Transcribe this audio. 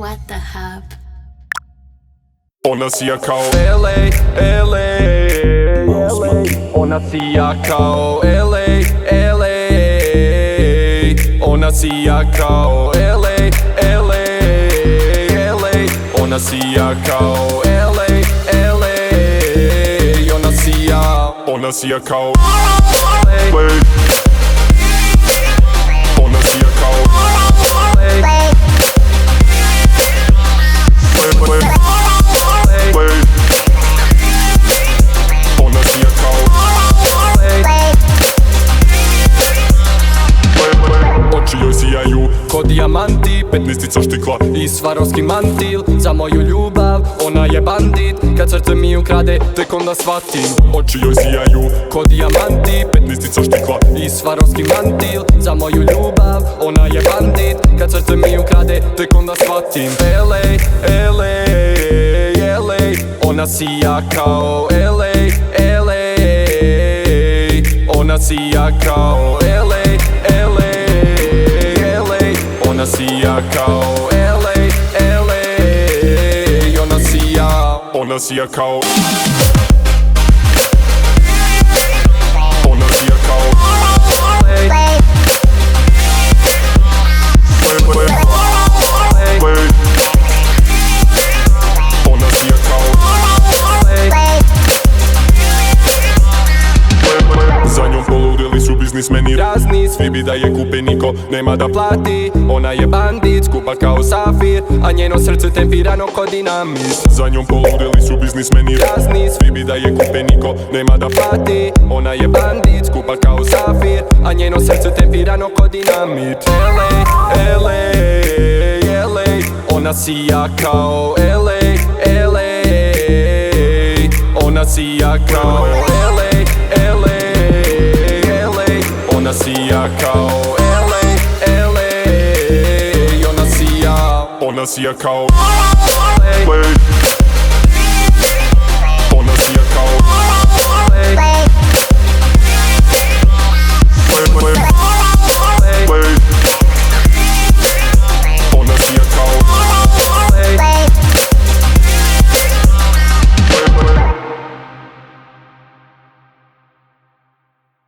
What the hub? Ona sija kao LA, LA, MAUS Maki. ona sija kao LA, LA, ona sija kao LA, LA, LA, ona sija kao LA, LA, ona sija kao LA, ona sija kao LA. Oči joj sijaju ko dijamanti, 15 štikla i svarovski mantil. Za moju ljubav, ona je bandit, kad srce mi ukrade, tek onda shvatim. Oči joj sijaju ko dijamanti, 15 štikla i svarovski mantil. Za moju ljubav, ona je bandit, kad srce mi ukrade, tek onda shvatim. LA, LA, LA, ona sija kao LA, LA, ona sija kao LA, LA, LA, ona sija kao LA, LA, ona sija kao ona sija kao LA. Ona sija kao za njom poludeli su biznismeni razni, svi bi da je kupe, niko nema da plati. Ona je bandit, skupa kao safir, a njeno srce tempirano ko dinamit. Za njom poludeli su biznismeni razni, svi bi da je kupe, niko nema da plati. Ona je bandit, skupa kao safir, a njeno srce tempirano ko dinamit. LA, LA, LA, ona sija kao LA, LA, ona sija kao LA, LA, ona sija kao LA, LA, ona sija kao LA.